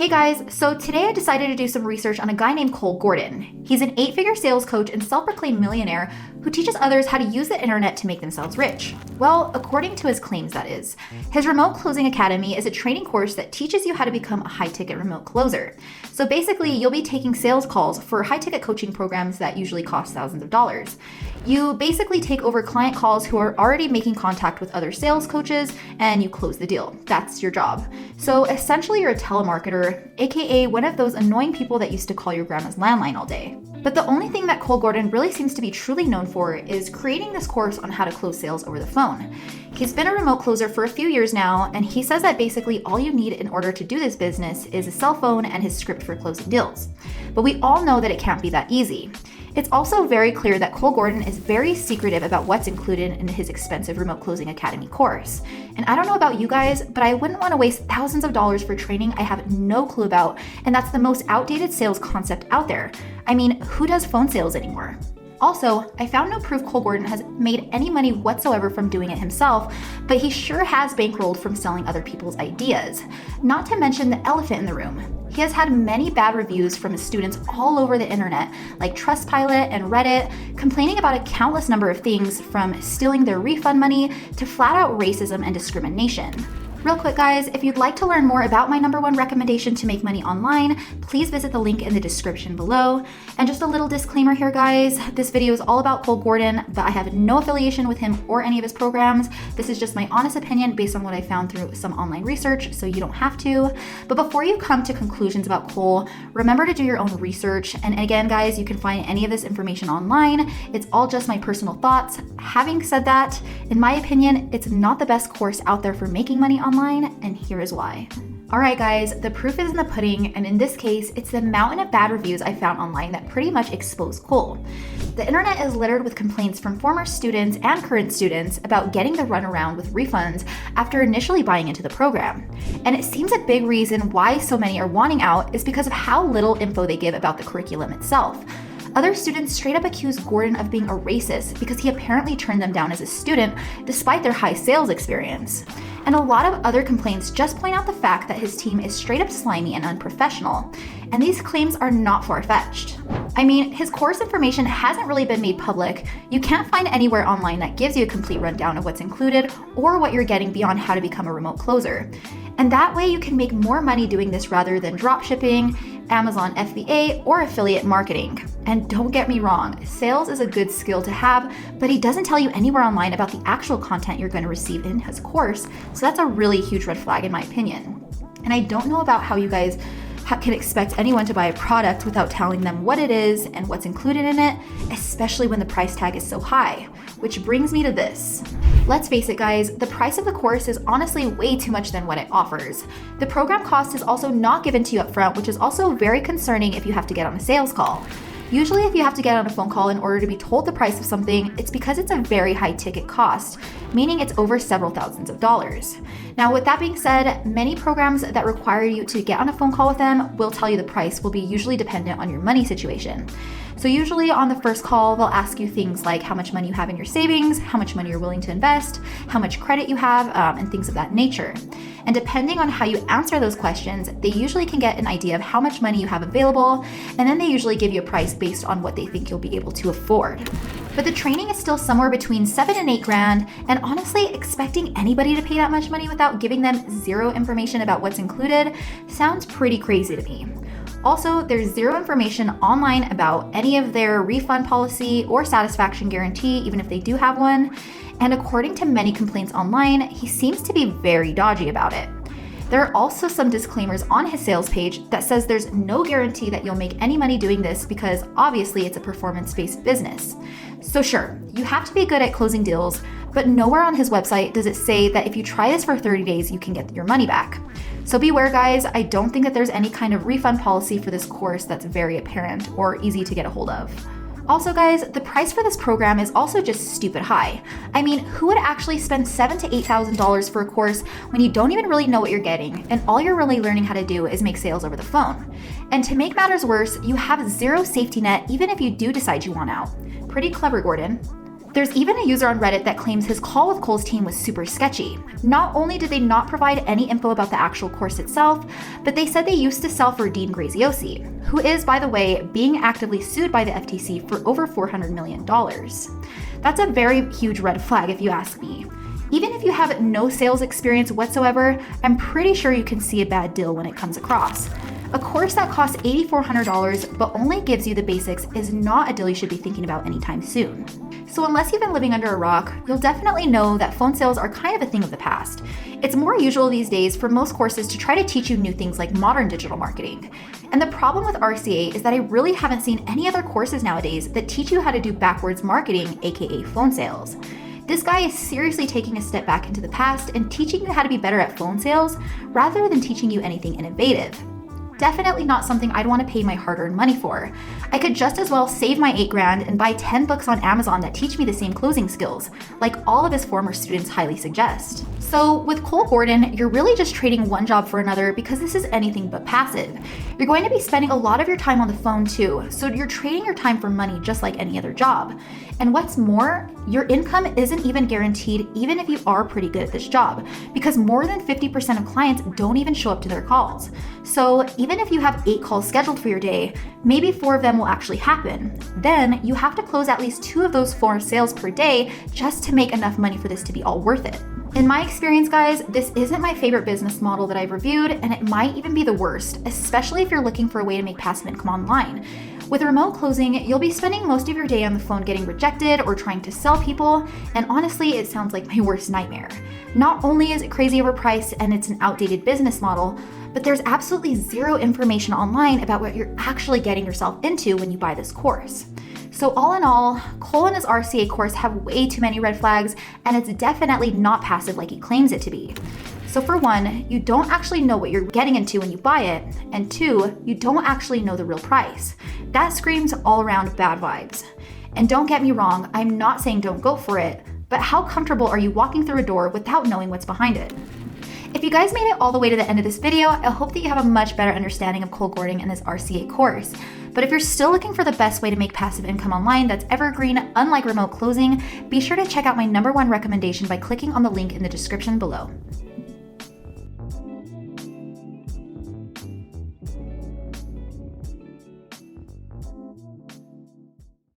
Hey guys, so today I decided to do some research on a guy named Cole Gordon. He's an 8-figure sales coach and self-proclaimed millionaire who teaches others how to use the internet to make themselves rich. Well, according to his claims, that is. His Remote Closing Academy is a training course that teaches you how to become a high-ticket remote closer. So basically, you'll be taking sales calls for high-ticket coaching programs that usually cost thousands of dollars. You basically take over client calls who are already making contact with other sales coaches and you close the deal. That's your job. So essentially you're a telemarketer, aka one of those annoying people that used to call your grandma's landline all day. But the only thing that Cole Gordon really seems to be truly known for is creating this course on how to close sales over the phone. He's been a remote closer for a few years now, and he says that basically all you need in order to do this business is a cell phone and his script for closing deals. But we all know that it can't be that easy. It's also very clear that Cole Gordon is very secretive about what's included in his expensive Remote Closing Academy course. And I don't know about you guys, but I wouldn't want to waste thousands of dollars for training I have no clue about, and that's the most outdated sales concept out there. I mean, who does phone sales anymore? Also, I found no proof Cole Gordon has made any money whatsoever from doing it himself, but he sure has bankrolled from selling other people's ideas. Not to mention the elephant in the room. He has had many bad reviews from his students all over the internet, like Trustpilot and Reddit, complaining about a countless number of things from stealing their refund money to flat out racism and discrimination. Real quick guys, if you'd like to learn more about my #1 recommendation to make money online, please visit the link in the description below. And just a little disclaimer here guys, this video is all about Cole Gordon, but I have no affiliation with him or any of his programs. This is just my honest opinion based on what I found through some online research, so you don't have to. But before you come to conclusions about Cole, remember to do your own research. And again guys, you can find any of this information online. It's all just my personal thoughts. Having said that, in my opinion, it's not the best course out there for making money online, and here is why. Alright guys, the proof is in the pudding, and in this case, it's the mountain of bad reviews I found online that pretty much expose Cole. The internet is littered with complaints from former students and current students about getting the runaround with refunds after initially buying into the program. And it seems a big reason why so many are wanting out is because of how little info they give about the curriculum itself. Other students straight up accuse Gordon of being a racist because he apparently turned them down as a student despite their high sales experience. And a lot of other complaints just point out the fact that his team is straight up slimy and unprofessional. And these claims are not far-fetched. I mean, his course information hasn't really been made public. You can't find anywhere online that gives you a complete rundown of what's included or what you're getting beyond how to become a remote closer. And that way you can make more money doing this rather than dropshipping, Amazon FBA, or affiliate marketing. And don't get me wrong, sales is a good skill to have, but he doesn't tell you anywhere online about the actual content you're going to receive in his course, so that's a really huge red flag in my opinion. And I don't know about how you guys can expect anyone to buy a product without telling them what it is and what's included in it, especially when the price tag is so high. Which brings me to this. Let's face it guys, the price of the course is honestly way too much than what it offers. The program cost is also not given to you up front, which is also very concerning if you have to get on a sales call. Usually if you have to get on a phone call in order to be told the price of something, it's because it's a very high ticket cost, meaning it's over several thousands of dollars. Now with that being said, many programs that require you to get on a phone call with them will tell you the price will be usually dependent on your money situation. So usually on the first call, they'll ask you things like how much money you have in your savings, how much money you're willing to invest, how much credit you have, and things of that nature. And depending on how you answer those questions, they usually can get an idea of how much money you have available, and then they usually give you a price based on what they think you'll be able to afford. But the training is still somewhere between $7,000 and $8,000, and honestly, expecting anybody to pay that much money without giving them zero information about what's included sounds pretty crazy to me. Also, there's zero information online about any of their refund policy or satisfaction guarantee, even if they do have one. And according to many complaints online, he seems to be very dodgy about it. There are also some disclaimers on his sales page that says there's no guarantee that you'll make any money doing this because obviously it's a performance-based business. So sure, you have to be good at closing deals, but nowhere on his website does it say that if you try this for 30 days, you can get your money back. So beware guys, I don't think that there's any kind of refund policy for this course that's very apparent or easy to get a hold of. Also guys, the price for this program is also just stupid high. I mean, who would actually spend $7,000 to $8,000 for a course when you don't even really know what you're getting and all you're really learning how to do is make sales over the phone? And to make matters worse, you have zero safety net even if you do decide you want out. Pretty clever, Gordon. There's even a user on Reddit that claims his call with Cole's team was super sketchy. Not only did they not provide any info about the actual course itself, but they said they used to sell for Dean Graziosi, who is, by the way, being actively sued by the FTC for over $400 million. That's a very huge red flag if you ask me. Even if you have no sales experience whatsoever, I'm pretty sure you can see a bad deal when it comes across. A course that costs $8,400 but only gives you the basics is not a deal you should be thinking about anytime soon. So unless you've been living under a rock, you'll definitely know that phone sales are kind of a thing of the past. It's more usual these days for most courses to try to teach you new things like modern digital marketing. And the problem with RCA is that I really haven't seen any other courses nowadays that teach you how to do backwards marketing, aka phone sales. This guy is seriously taking a step back into the past and teaching you how to be better at phone sales rather than teaching you anything innovative. Definitely not something I'd want to pay my hard-earned money for. I could just as well save my $8,000 and buy 10 books on Amazon that teach me the same closing skills, like all of his former students highly suggest. So with Cole Gordon, you're really just trading one job for another because this is anything but passive. You're going to be spending a lot of your time on the phone too, so you're trading your time for money just like any other job. And what's more, your income isn't even guaranteed even if you are pretty good at this job, because more than 50% of clients don't even show up to their calls. So even if you have 8 calls scheduled for your day, maybe 4 of them will actually happen. Then you have to close at least 2 of those 4 sales per day just to make enough money for this to be all worth it. In my experience, guys, this isn't my favorite business model that I've reviewed, and it might even be the worst, especially if you're looking for a way to make passive income online. With remote closing, you'll be spending most of your day on the phone getting rejected or trying to sell people, and honestly, it sounds like my worst nightmare. Not only is it crazy overpriced and it's an outdated business model, but there's absolutely zero information online about what you're actually getting yourself into when you buy this course. So all in all, Cole and his RCA course have way too many red flags, and it's definitely not passive like he claims it to be. So for one, you don't actually know what you're getting into when you buy it, and 2, you don't actually know the real price. That screams all around bad vibes. And don't get me wrong, I'm not saying don't go for it, but how comfortable are you walking through a door without knowing what's behind it? If you guys made it all the way to the end of this video, I hope that you have a much better understanding of Cole Gordon and his RCA course. But if you're still looking for the best way to make passive income online that's evergreen, unlike remote closing, be sure to check out my #1 recommendation by clicking on the link in the description below.